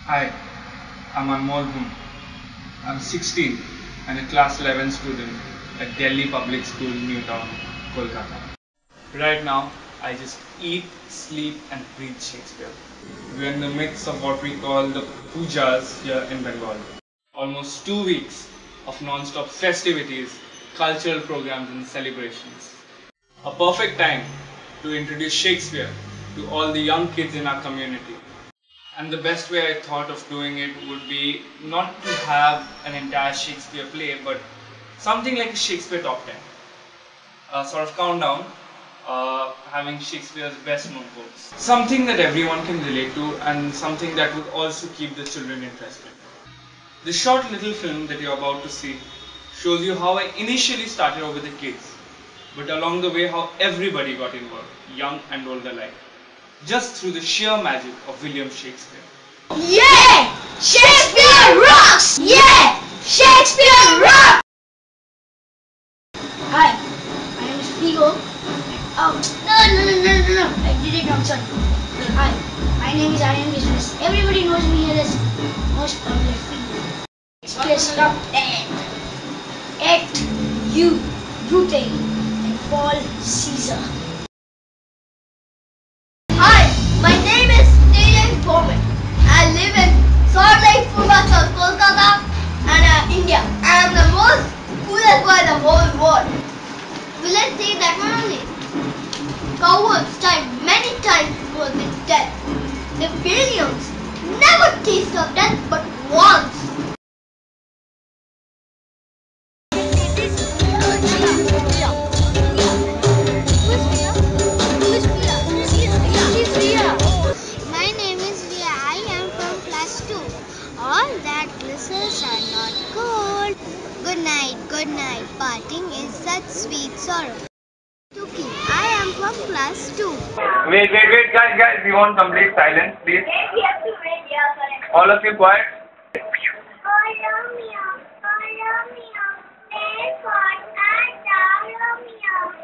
Hi, I'm Anmol Bhum. I'm 16 and a class 11 student at Delhi Public School, Newtown, Kolkata. Right now, I just eat, sleep and breathe Shakespeare. We're in the midst of what we call the pujas here in Bengal. Almost 2 weeks of non-stop festivities, cultural programs and celebrations. A perfect time to introduce Shakespeare to all the young kids in our community. And the best way I thought of doing it would be not to have an entire Shakespeare play, but something like a Shakespeare top 10. A sort of countdown, having Shakespeare's best known quotes. Something that everyone can relate to and something that would also keep the children interested. The short little film that you're about to see shows you how I initially started off with the kids, but along the way how everybody got involved, young and old alike, just through the sheer magic of William Shakespeare. Yeah! Shakespeare rocks! Yeah! Shakespeare rocks! Hi, my name is Figo. Oh, no. I did it wrong, sorry. Hi, my name is Aryan Business. Everybody knows me here as most popular Figo. Shakespeare's top 10. Act U, Brute, and Paul Caesar. Hi, my name is Tejan Foreman. I live in Salt Lake, Purvachal, Kolkata, and India. I am the most coolest boy in the whole world. Will I say that one only? Cowards died many times before they death. The billions never taste of death but once. My name is Ria. I am from class 2. All that glitters are not gold. Good night. Parting is such sweet sorrow. Tuki, I am from class 2. Wait, guys, we want complete silence, please. All of you quiet.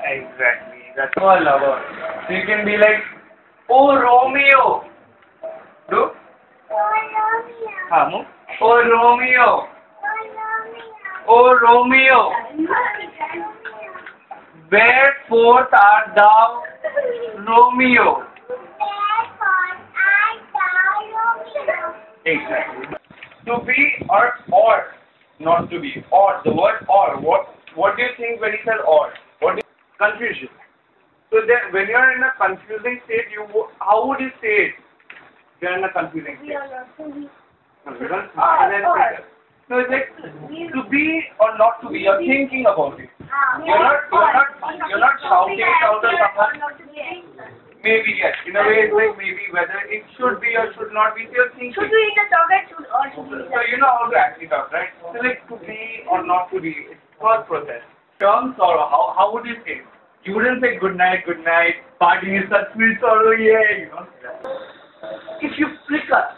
Exactly, that's all lover. So you can be like, oh Romeo. Do? Move. Oh Romeo. Oh Romeo. Wherefore art thou, Romeo? Exactly. To be or not to be. Or, the word or. What do you think when you said or? What do you, confusion. So then when you are in a confusing state, how would you say it? You are in a confusing state. So it's like to be or not to be. You're thinking about it. You're not shouting it out of someone. Maybe yes. In a way, it's like maybe whether it should be or should not be. So you're thinking. Should we eat the chocolate or should we eat So you know how to act it out, right? So like to be or not to be. It's thought process. Term sorrow. How would you say? You wouldn't say good night. Parting is such sweet sorrow, yeah. You know. If you prick us,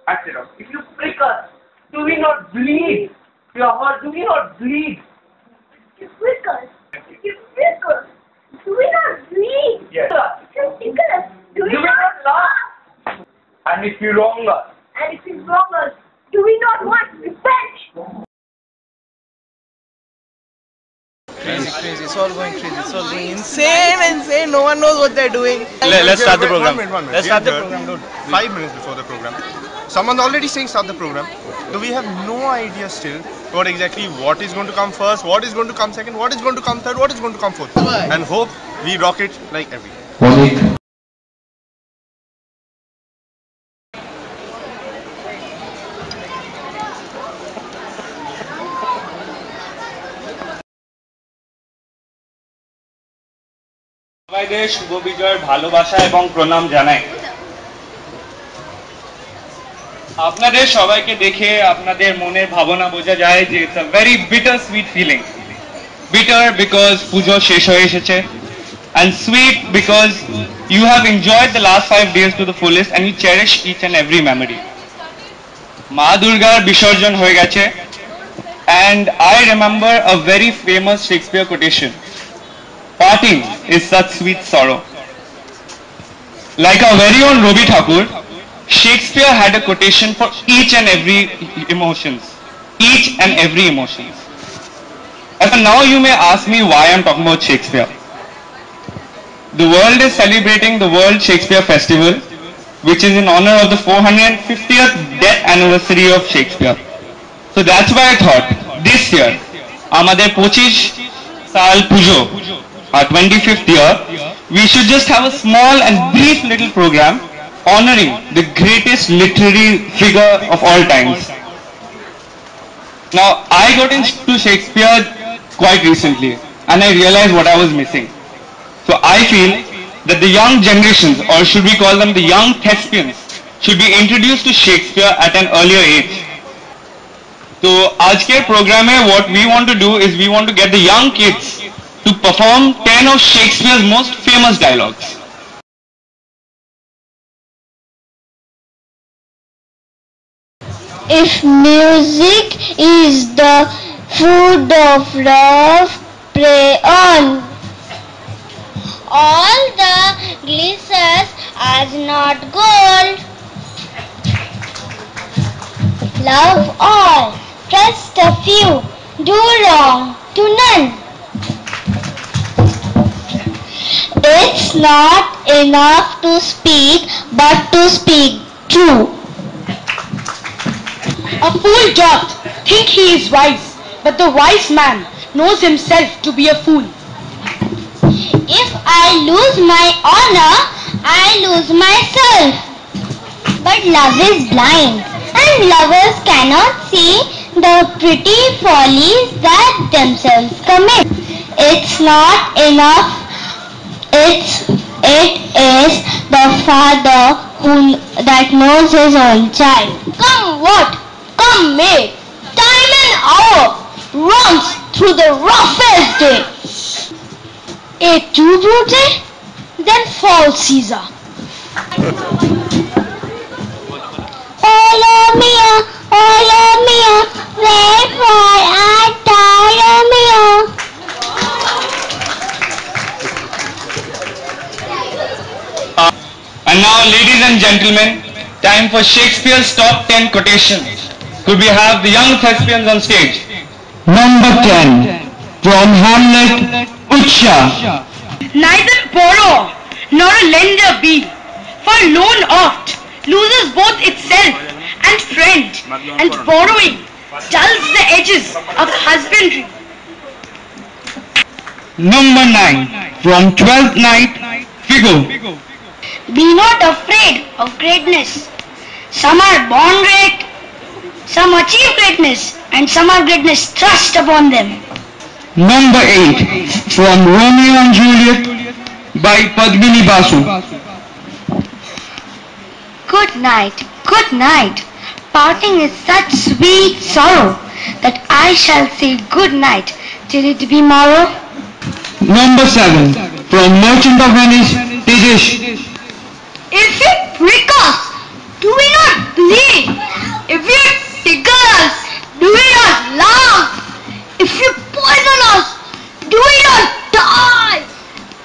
act it out. If you prick us, do we not bleed? Your heart, do we not bleed? You prick us. Do we not bleed? Yes. You tickle us. Do we Do we not not laugh? And if you wrong us, And if you wrong us, do we not want revenge? Crazy. It's all going crazy. It's all going insane. No one knows what they're doing. Let's start the program. 1 minute. Let's We start the are program, here dude. 5 minutes before the program. Someone's already saying start the program. So we have no idea still what is going to come first, what is going to come second, what is going to come third, what is going to come fourth. And hope we rock it like every day. সবাইকে শুভ বিজয়ের ভালোবাসা এবং প্রণাম জানাই। আপনাদের সবাইকে দেখে আপনাদের মনের ভাবনা বোঝা যায় যে it's a very bitter sweet feeling. Bitter because Pujo শেষ হয়ে এসেছে, and sweet because you have enjoyed the last 5 days to the fullest and you cherish each and every memory. মা দুর্গার বিসর্জন হয়ে গেছে, and I remember a very famous Shakespeare quotation. Parting is such sweet sorrow. Like our very own Robi Thakur, Shakespeare had a quotation for each and every emotions. Each and every emotions. And now you may ask me why I'm talking about Shakespeare. The world is celebrating the World Shakespeare Festival, which is in honor of the 450th death anniversary of Shakespeare. So that's why I thought this year, Amader 25 Saal Pujo, our 25th year, we should just have a small and brief little program honoring the greatest literary figure of all times. Now, I got into Shakespeare quite recently and I realized what I was missing. So I feel that the young generations, or should we call them the young thespians, should be introduced to Shakespeare at an earlier age. So आज के program में what we want to do is we want to get the young kids to perform 10 of Shakespeare's most famous dialogues. If music is the food of love, pray on. All the glitters are not gold. Love all, trust a few, do wrong to none. It's not enough to speak, but to speak true. A fool doth think he is wise, but the wise man knows himself to be a fool. If I lose my honor, I lose myself. But love is blind, and lovers cannot see the pretty follies that themselves commit. It's not enough. It is the father that knows his own child. Come what? Come may. Time and hour runs through the roughest day. Et tu, Brute? Then fall, Caesar. Hola mia, wherefore art thou, Romeo? And now, ladies and gentlemen, time for Shakespeare's top 10 quotations. Could we have the young thespians on stage? Number 10, from Hamlet, Utsha. Neither borrower nor a lender be, for loan oft loses both itself and friend, and borrowing dulls the edges of husbandry. Number 9, from 12th Night, Figo. Be not afraid of greatness. Some are born great, some achieve greatness, and some are greatness thrust upon them. Number 8, from Romeo and Juliet by Padmini Basu. Good night. Parting is such sweet sorrow that I shall say good night till it be morrow. Number 7, from Merchant of Venice, Tejesh. If you prick us, do we not bleed? If you tickle us, do we not laugh? If you poison us, do we not die?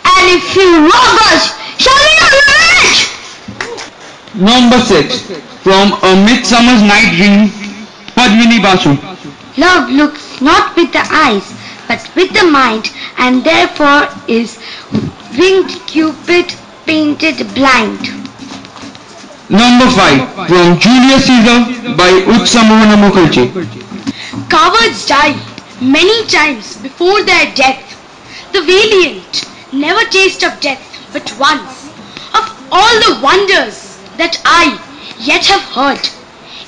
And if you rob us, shall we not revenge? Number 6, from A Midsummer's Night Dream, Padmini Basu. Love looks not with the eyes, but with the mind, and therefore is winged Cupid painted blind. Number 5, from Julius Caesar by Utsamohana Mukherjee. Cowards die many times before their death. The valiant never taste of death but once. Of all the wonders that I yet have heard,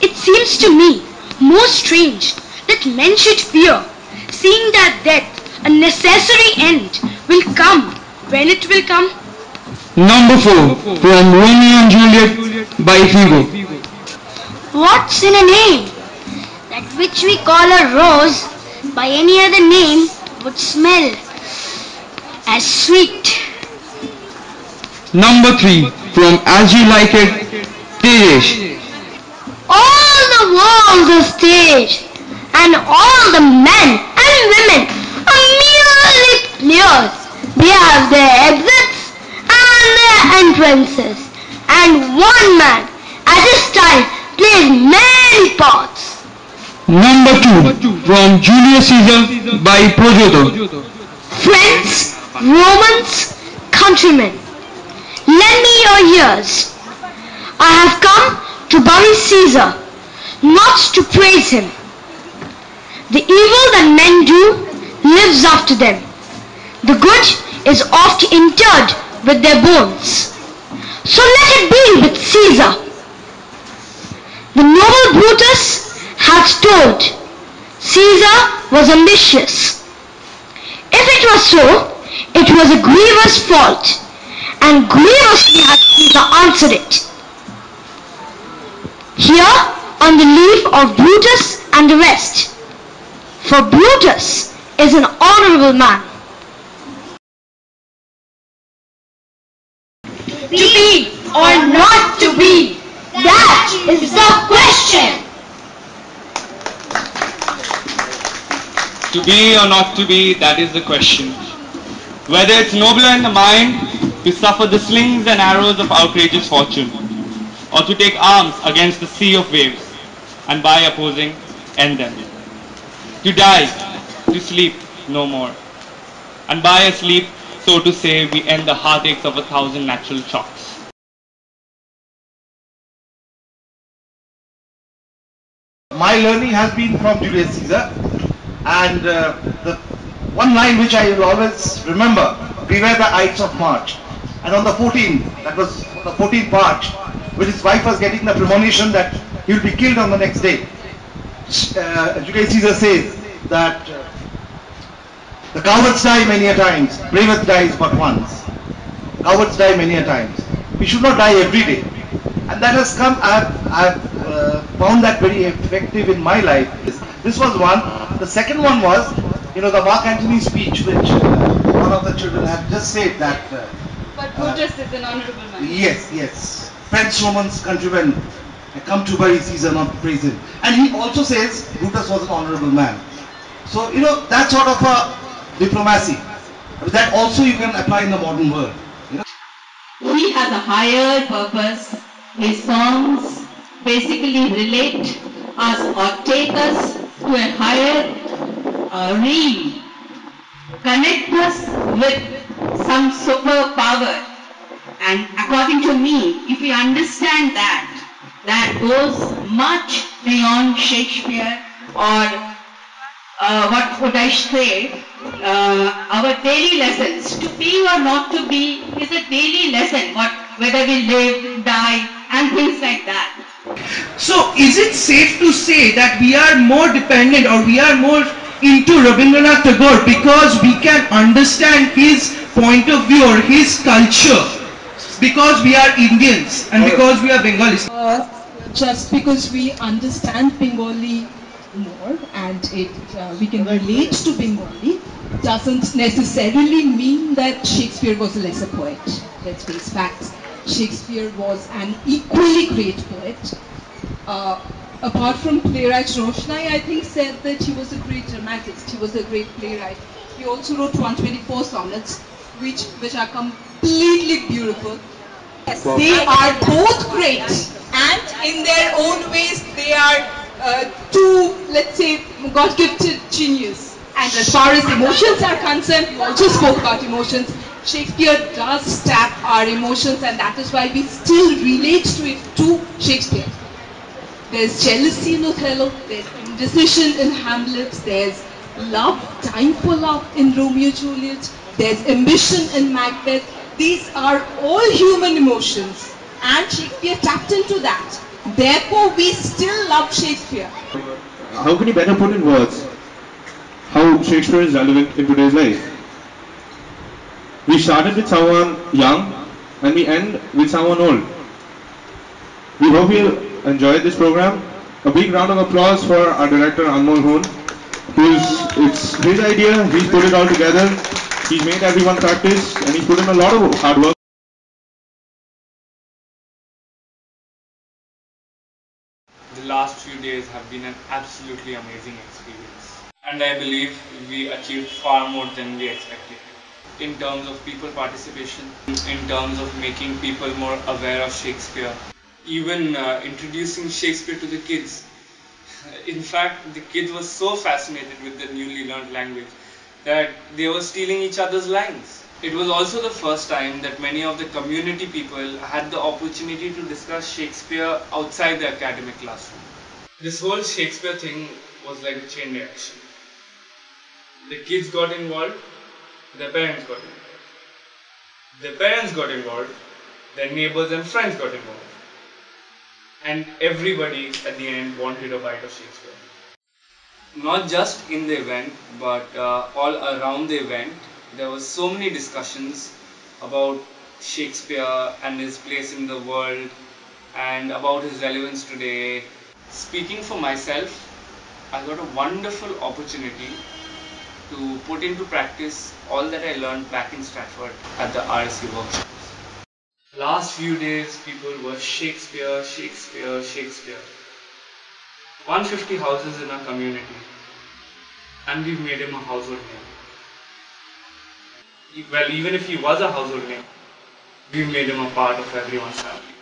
it seems to me most strange that men should fear, seeing that death, a necessary end, will come when it will come. Number 4, from Romeo and Juliet by Figo. What's in a name? That which we call a rose, by any other name, would smell as sweet. Number 3, from As You Like It, Tejesh. All the world's a stage, and all the men and women are merely players. They have their exits and their entrances, and one man as his style played many parts. Number 2 from Julius Caesar by Prosciutto. Friends, Romans, countrymen, lend me your ears. I have come to bury Caesar, not to praise him. The evil that men do lives after them. The good is oft interred with their bones. So let it be with Caesar. The noble Brutus hath told, Caesar was ambitious. If it was so, it was a grievous fault, and grievously hath Caesar answered it. Here on the leaf of Brutus and the rest, for Brutus is an honorable man. To be or not to be, that is the question. To be or not to be, that is the question. Whether it's nobler in the mind to suffer the slings and arrows of outrageous fortune, or to take arms against the sea of waves, and by opposing, end them. To die, to sleep no more. And by a sleep, so to say, we end the heartaches of 1,000 natural shocks. My learning has been from Julius Caesar, and the one line which I will always remember, beware the Ides of March. And on the 14th, that was the 14th March, when his wife was getting the premonition that he will be killed on the next day, Julius Caesar says that the cowards die many a times, bravest dies but once. Cowards die many a times. We should not die every day. And that has come, I have found that very effective in my life. This was one. The second one was, the Mark Antony speech, which one of the children had just said that. But Brutus is an honorable man. Yes. Friends, Romans, countrymen, I come to bury Caesar, not to praise him. And he also says Brutus was an honorable man. So, that sort of a diplomacy, that also you can apply in the modern world. He has a higher purpose. His songs basically relate us or take us to a higher realm, connect us with some superpower. And according to me, if we understand that goes much beyond Shakespeare or what would I say, our daily lessons. To be or not to be is a daily lesson, whether we live, die, and things like that. So is it safe to say that we are more dependent or we are more into Rabindranath Tagore because we can understand his point of view or his culture because we are Indians and because we are Bengalis? Just because we understand Bengali more and we can relate to Bengali doesn't necessarily mean that Shakespeare was a lesser poet. Let's face facts. Shakespeare was an equally great poet. Apart from playwright Roshnai, I think said that he was a great dramatist. He was a great playwright. He also wrote 124 sonnets, which are completely beautiful. Yes, they are both great, and in their own ways, they are two, let's say, God-gifted genius. And as far as emotions are concerned, we also spoke about emotions. Shakespeare does tap our emotions, and that is why we still relate to Shakespeare. There's jealousy in Othello, there's indecision in Hamlet, there's love, time for love in Romeo and Juliet, there's ambition in Macbeth. These are all human emotions, and Shakespeare tapped into that. Therefore, we still love Shakespeare. How can you better put in words how Shakespeare is relevant in today's life? We started with someone young and we end with someone old. We hope you'll enjoy this program. A big round of applause for our director Anmol Hoon. It's his idea, he's put it all together, he's made everyone practice and he's put in a lot of hard work. The last few days have been an absolutely amazing experience. And I believe we achieved far more than we expected. In terms of people participation, in terms of making people more aware of Shakespeare, even introducing Shakespeare to the kids. In fact, the kids were so fascinated with the newly learned language that they were stealing each other's lines. It was also the first time that many of the community people had the opportunity to discuss Shakespeare outside the academic classroom. This whole Shakespeare thing was like a chain reaction. The kids got involved, their parents got involved. Their parents got involved, their neighbors and friends got involved. And everybody at the end wanted a bite of Shakespeare. Not just in the event, but all around the event, there were so many discussions about Shakespeare and his place in the world and about his relevance today. Speaking for myself, I got a wonderful opportunity to put into practice all that I learned back in Stratford at the RSC workshops. Last few days, people were Shakespeare, Shakespeare, Shakespeare. 150 houses in our community, and we've made him a household name. Well, even if he was a household name, we've made him a part of everyone's family.